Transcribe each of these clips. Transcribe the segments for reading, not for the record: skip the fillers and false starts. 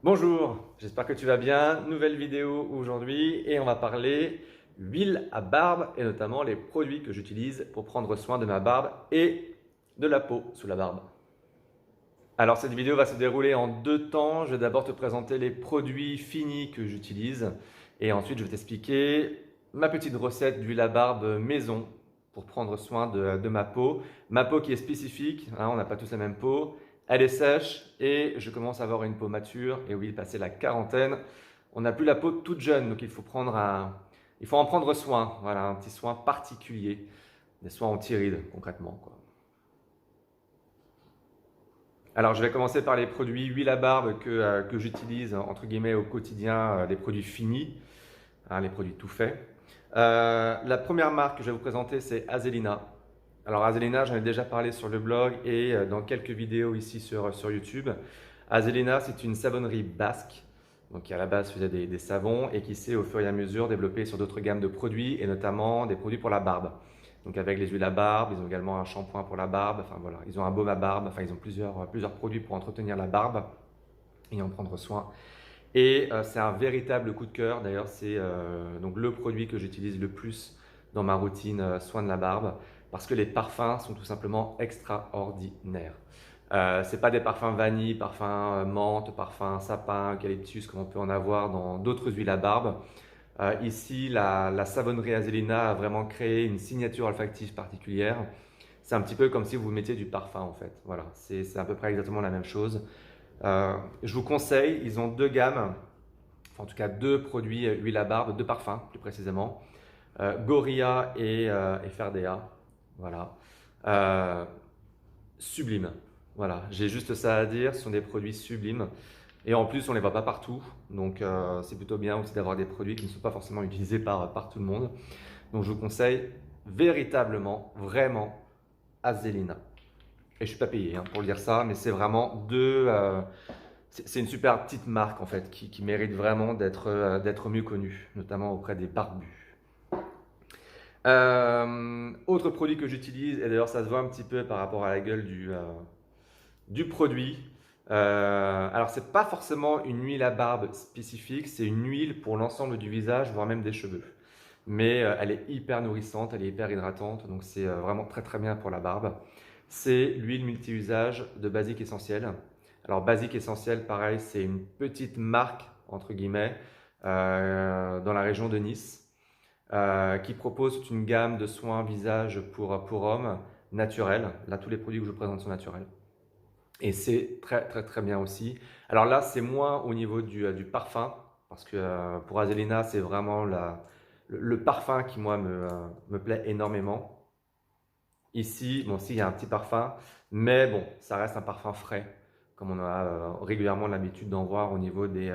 Bonjour, j'espère que tu vas bien. Nouvelle vidéo aujourd'hui et on va parler huile à barbe et notamment les produits que j'utilise pour prendre soin de ma barbe et de la peau sous la barbe. Alors cette vidéo va se dérouler en deux temps. Je vais d'abord te présenter les produits finis que j'utilise et ensuite je vais t'expliquer ma petite recette d'huile à barbe maison pour prendre soin de ma peau. Ma peau qui est spécifique, hein, on n'a pas tous la même peau. Elle est sèche et je commence à avoir une peau mature. Et oui, passé la quarantaine, on n'a plus la peau toute jeune, donc il faut en prendre soin. Voilà, un petit soin particulier, des soins anti-rides concrètement, quoi. Alors, je vais commencer par les produits huile à barbe que j'utilise entre guillemets au quotidien, les produits finis, hein, les produits tout faits. La première marque que je vais vous présenter, c'est Azelina. Alors, Azelina, j'en ai déjà parlé sur le blog et dans quelques vidéos ici sur YouTube. Azelina, c'est une savonnerie basque, donc qui à la base faisait des savons et qui s'est au fur et à mesure développé sur d'autres gammes de produits et notamment des produits pour la barbe. Donc avec les huiles à barbe, ils ont également un shampoing pour la barbe, enfin voilà, ils ont un baume à barbe, enfin ils ont plusieurs produits pour entretenir la barbe et en prendre soin. Et c'est un véritable coup de cœur, d'ailleurs c'est donc le produit que j'utilise le plus dans ma routine soin de la barbe parce que les parfums sont tout simplement extraordinaires. C'est pas des parfums vanille, parfums menthe, parfums sapin, eucalyptus comme on peut en avoir dans d'autres huiles à barbe. Ici, la savonnerie Azelina a vraiment créé une signature olfactive particulière. C'est un petit peu comme si vous mettiez du parfum en fait. Voilà, c'est à peu près exactement la même chose. Je vous conseille, ils ont deux gammes, enfin, en tout cas deux produits huile à barbe, deux parfums plus précisément. Gorilla et Ferdea. Voilà. Euh, Sublime. Voilà, j'ai juste ça à dire, ce sont des produits sublimes. Et en plus, on ne les voit pas partout, donc c'est plutôt bien aussi d'avoir des produits qui ne sont pas forcément utilisés par tout le monde. Donc je vous conseille véritablement, vraiment, Azelina. Et je ne suis pas payé hein, pour dire ça, mais c'est vraiment c'est une super petite marque en fait, qui mérite vraiment d'être mieux connue, notamment auprès des barbus. Autre produit que j'utilise, et d'ailleurs ça se voit un petit peu par rapport à la gueule du produit. Alors, c'est pas forcément une huile à barbe spécifique, c'est une huile pour l'ensemble du visage, voire même des cheveux. Mais elle est hyper nourrissante, elle est hyper hydratante, donc c'est vraiment très très bien pour la barbe. C'est l'huile multi-usage de Basique Essentiel. Alors, Basique Essentiel, pareil, c'est une petite marque, entre guillemets, dans la région de Nice, qui propose toute une gamme de soins visage pour hommes naturels. Là, tous les produits que je vous présente sont naturels. Et c'est très très très bien aussi. Alors là, c'est moins au niveau du parfum, parce que pour Azelina, c'est vraiment le parfum qui moi me plaît énormément. Ici, bon, si, il y a un petit parfum, mais bon, ça reste un parfum frais, comme on a régulièrement l'habitude d'en voir au niveau des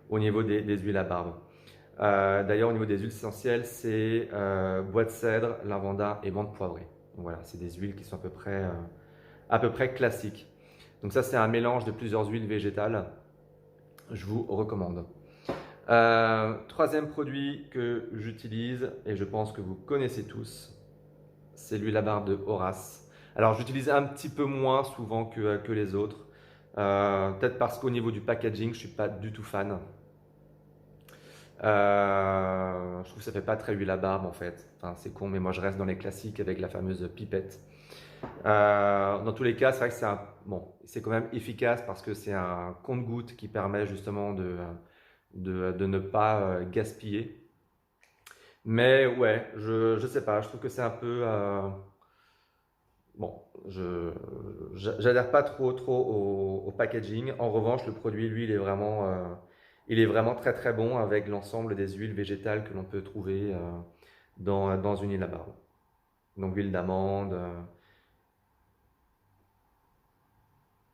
huiles à barbe. D'ailleurs, au niveau des huiles essentielles, c'est bois de cèdre, lavanda et menthe poivrée. Donc voilà, c'est des huiles qui sont à peu près classiques. Donc ça, c'est un mélange de plusieurs huiles végétales. Je vous recommande. Troisième produit que j'utilise, et je pense que vous connaissez tous, c'est l'huile à barbe de Horace. Alors, j'utilise un petit peu moins souvent que les autres. Peut-être parce qu'au niveau du packaging, je ne suis pas du tout fan. Je trouve que ça fait pas très huile à barbe en fait. Enfin, c'est con, mais moi je reste dans les classiques avec la fameuse pipette. Dans tous les cas, c'est vrai que bon, c'est quand même efficace parce que c'est un compte-gouttes qui permet justement de ne pas gaspiller. Mais ouais, je sais pas, je trouve que c'est un peu bon, j'adhère pas trop au packaging. En revanche, le produit, lui, il est vraiment très très bon avec l'ensemble des huiles végétales que l'on peut trouver dans une huile à barbe. Donc huile d'amande.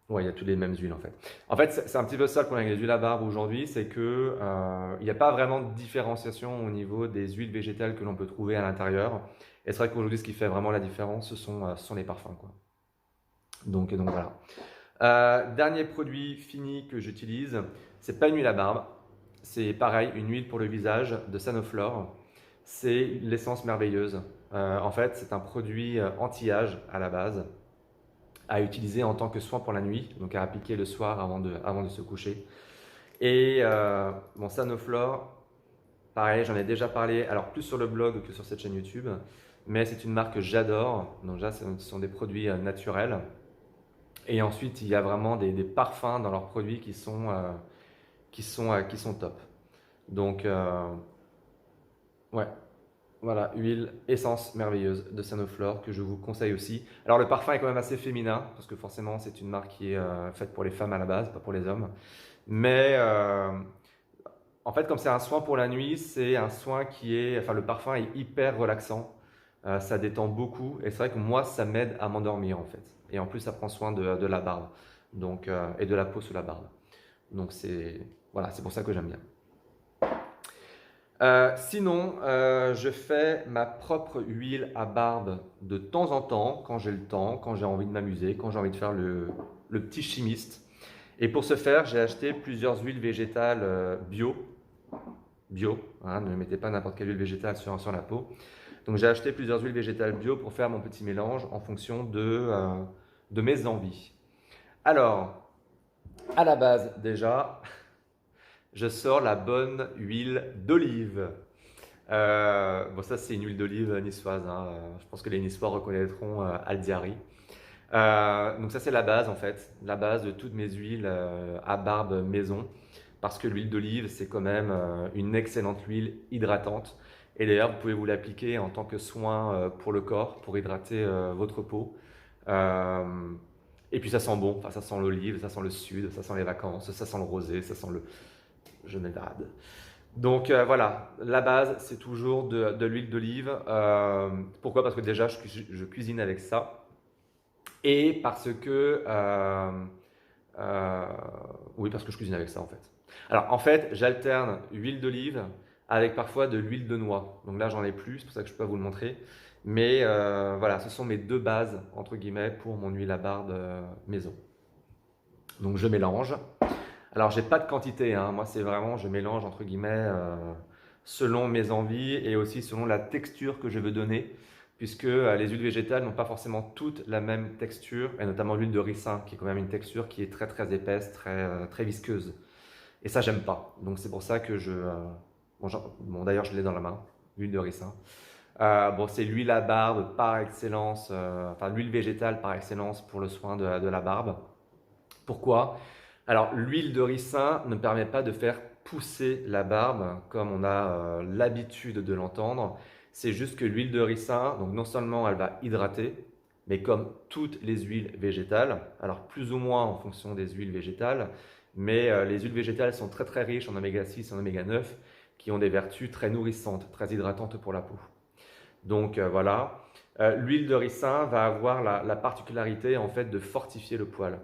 Ouais, il y a toutes les mêmes huiles en fait. En fait, c'est un petit peu ça le problème avec les huiles à barbe aujourd'hui, c'est que il n'y a pas vraiment de différenciation au niveau des huiles végétales que l'on peut trouver à l'intérieur. Et c'est vrai qu'aujourd'hui, ce qui fait vraiment la différence, ce sont les parfums, quoi. Donc voilà. Dernier produit fini que j'utilise, c'est pas une huile à barbe, c'est pareil, une huile pour le visage de Sanoflore. C'est l'essence merveilleuse. En fait, c'est un produit anti-âge à la base, à utiliser en tant que soin pour la nuit, donc à appliquer le soir avant de se coucher. Et bon, Sanoflore, pareil, j'en ai déjà parlé, alors plus sur le blog que sur cette chaîne YouTube, mais c'est une marque que j'adore. Donc là, ce sont des produits naturels. Et ensuite, il y a vraiment des parfums dans leurs produits qui sont top. Donc, ouais, voilà, huile, essence merveilleuse de Sanoflore que je vous conseille aussi. Alors le parfum est quand même assez féminin, parce que forcément c'est une marque qui est faite pour les femmes à la base, pas pour les hommes. Mais en fait, comme c'est un soin pour la nuit, c'est un soin qui est, enfin le parfum est hyper relaxant. Ça détend beaucoup et c'est vrai que moi ça m'aide à m'endormir en fait. Et en plus ça prend soin de la barbe donc, et de la peau sous la barbe. Donc c'est voilà, c'est pour ça que j'aime bien. Sinon, je fais ma propre huile à barbe de temps en temps, quand j'ai le temps, quand j'ai envie de m'amuser, quand j'ai envie de faire le petit chimiste. Et pour ce faire, j'ai acheté plusieurs huiles végétales bio, hein, ne mettez pas n'importe quelle huile végétale sur la peau. Donc j'ai acheté plusieurs huiles végétales bio pour faire mon petit mélange en fonction de mes envies. Alors, à la base déjà, je sors la bonne huile d'olive. Bon, ça, c'est une huile d'olive niçoise, hein. Je pense que les Niçois reconnaîtront Aldiari. Donc ça, c'est la base en fait, la base de toutes mes huiles à barbe maison. Parce que l'huile d'olive, c'est quand même une excellente huile hydratante. Et d'ailleurs, vous pouvez vous l'appliquer en tant que soin pour le corps, pour hydrater votre peau. Euh, et puis ça sent bon, enfin, ça sent l'olive, ça sent le sud, ça sent les vacances, ça sent le rosé, ça sent le... Je m'évade. Donc voilà, la base, c'est toujours de l'huile d'olive. Pourquoi? Parce que déjà, je cuisine avec ça. Et parce que... oui, parce que je cuisine avec ça en fait. Alors en fait, j'alterne huile d'olive avec parfois de l'huile de noix. Donc là, j'en ai plus, c'est pour ça que je peux pas vous le montrer. Mais voilà, ce sont mes deux bases, entre guillemets, pour mon huile à barbe maison. Donc je mélange. Alors j'ai pas de quantité, hein. Moi c'est vraiment, je mélange entre guillemets selon mes envies et aussi selon la texture que je veux donner. Puisque les huiles végétales n'ont pas forcément toutes la même texture, et notamment l'huile de ricin, qui est quand même une texture qui est très très épaisse, très visqueuse. Et ça, j'aime pas. Donc c'est pour ça que bon, d'ailleurs, je l'ai dans la main, l'huile de ricin. Bon, c'est l'huile à barbe par excellence, enfin l'huile végétale par excellence pour le soin de la barbe. Pourquoi? Alors, l'huile de ricin ne permet pas de faire pousser la barbe comme on a l'habitude de l'entendre. C'est juste que l'huile de ricin, donc non seulement elle va hydrater, mais comme toutes les huiles végétales, alors plus ou moins en fonction des huiles végétales, mais les huiles végétales sont très très riches en oméga 6 et en oméga 9 qui ont des vertus très nourrissantes, très hydratantes pour la peau. Donc voilà, l'huile de ricin va avoir la particularité en fait de fortifier le poil.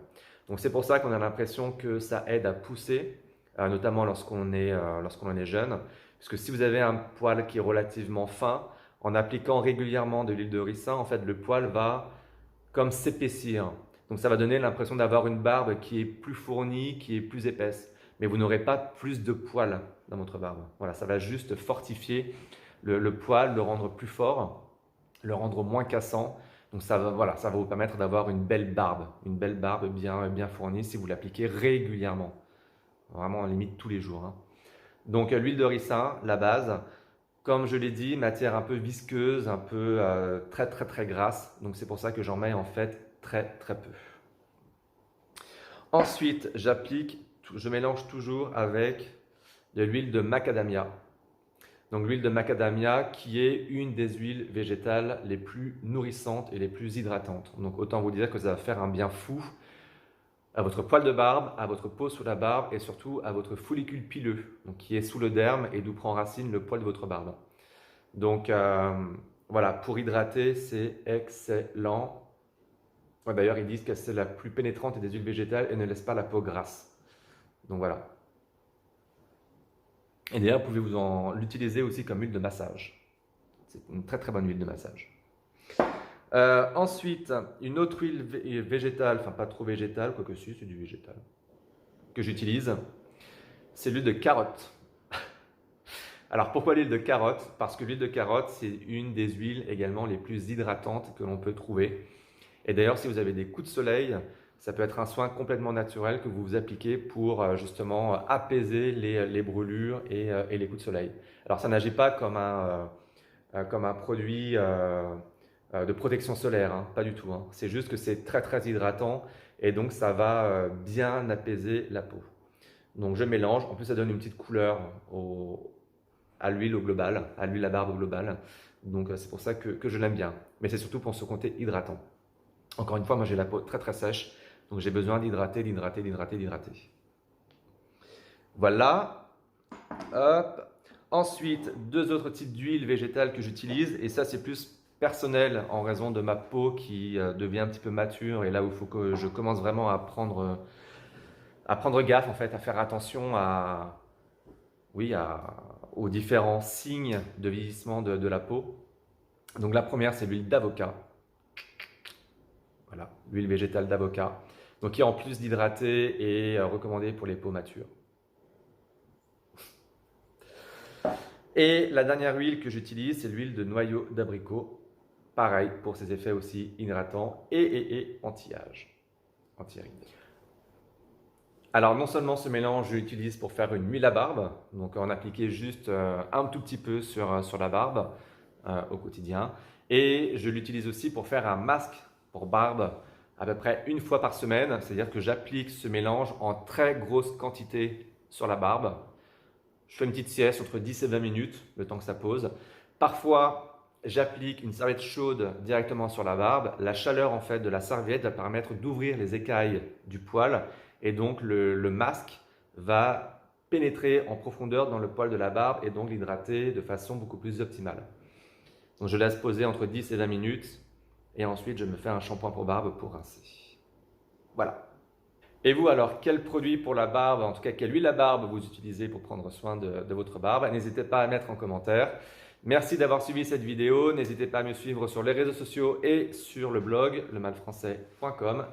Donc c'est pour ça qu'on a l'impression que ça aide à pousser, notamment lorsqu'on est jeune. Parce que si vous avez un poil qui est relativement fin, en appliquant régulièrement de l'huile de ricin, en fait le poil va comme s'épaissir. Donc ça va donner l'impression d'avoir une barbe qui est plus fournie, qui est plus épaisse. Mais vous n'aurez pas plus de poils dans votre barbe. Voilà, ça va juste fortifier le poil, le rendre plus fort, le rendre moins cassant. Donc ça va, voilà, ça va vous permettre d'avoir une belle barbe bien fournie si vous l'appliquez régulièrement. Vraiment, à la limite tous les jours, hein. Donc l'huile de ricin, la base. Comme je l'ai dit, matière un peu visqueuse, un peu très très très grasse. Donc c'est pour ça que j'en mets en fait très très peu. Ensuite, je mélange toujours avec de l'huile de macadamia. Donc l'huile de macadamia qui est une des huiles végétales les plus nourrissantes et les plus hydratantes. Donc autant vous dire que ça va faire un bien fou à votre poil de barbe, à votre peau sous la barbe et surtout à votre follicule pileux, donc qui est sous le derme et d'où prend racine le poil de votre barbe. Donc voilà, pour hydrater, c'est excellent. Ouais, d'ailleurs, ils disent que c'est la plus pénétrante des huiles végétales et ne laisse pas la peau grasse. Donc voilà. Et d'ailleurs, vous pouvez l'utiliser aussi comme huile de massage. C'est une très très bonne huile de massage. Ensuite, une autre huile végétale, enfin pas trop végétale, quoique si, c'est du végétal, que j'utilise, c'est l'huile de carotte. Alors pourquoi l'huile de carotte? Parce que l'huile de carotte, c'est une des huiles également les plus hydratantes que l'on peut trouver. Et d'ailleurs, si vous avez des coups de soleil, Ça peut être un soin complètement naturel que vous vous appliquez pour justement apaiser les brûlures et les coups de soleil. Alors ça n'agit pas comme un produit de protection solaire, hein, pas du tout, hein. C'est juste que c'est très très hydratant et donc ça va bien apaiser la peau. Donc je mélange, en plus ça donne une petite couleur à l'huile au global, à l'huile à barbe au global. Donc c'est pour ça que je l'aime bien. Mais c'est surtout pour ce côté hydratant. Encore une fois, moi j'ai la peau très très sèche, donc j'ai besoin d'hydrater, d'hydrater, d'hydrater, d'hydrater. Voilà. Hop. Ensuite, deux autres types d'huiles végétales que j'utilise, et ça c'est plus personnel en raison de ma peau qui devient un petit peu mature, et là où il faut que je commence vraiment à prendre gaffe en fait, à faire attention aux différents signes de vieillissement de la peau. Donc la première c'est l'huile d'avocat. Voilà, l'huile végétale d'avocat. Donc qui en plus d'hydrater est recommandée pour les peaux matures. Et la dernière huile que j'utilise, c'est l'huile de noyau d'abricot. Pareil, pour ses effets aussi hydratants et anti-âge, anti-rides. Alors non seulement ce mélange, je l'utilise pour faire une huile à barbe, donc en appliquer juste un tout petit peu sur la barbe au quotidien. Et je l'utilise aussi pour faire un masque pour barbe à peu près une fois par semaine, c'est-à-dire que j'applique ce mélange en très grosse quantité sur la barbe. Je fais une petite sieste entre 10 et 20 minutes, le temps que ça pose. Parfois, j'applique une serviette chaude directement sur la barbe. La chaleur en fait de la serviette va permettre d'ouvrir les écailles du poil et donc le masque va pénétrer en profondeur dans le poil de la barbe et donc l'hydrater de façon beaucoup plus optimale. Donc je laisse poser entre 10 et 20 minutes et ensuite je me fais un shampoing pour barbe pour rincer. Voilà. Et vous alors, quel produit pour la barbe, en tout cas quelle huile à barbe vous utilisez pour prendre soin de votre barbe? N'hésitez pas à mettre en commentaire. Merci d'avoir suivi cette vidéo. N'hésitez pas à me suivre sur les réseaux sociaux et sur le blog lemalfrançais.com.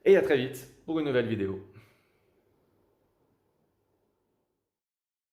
Et à très vite pour une nouvelle vidéo.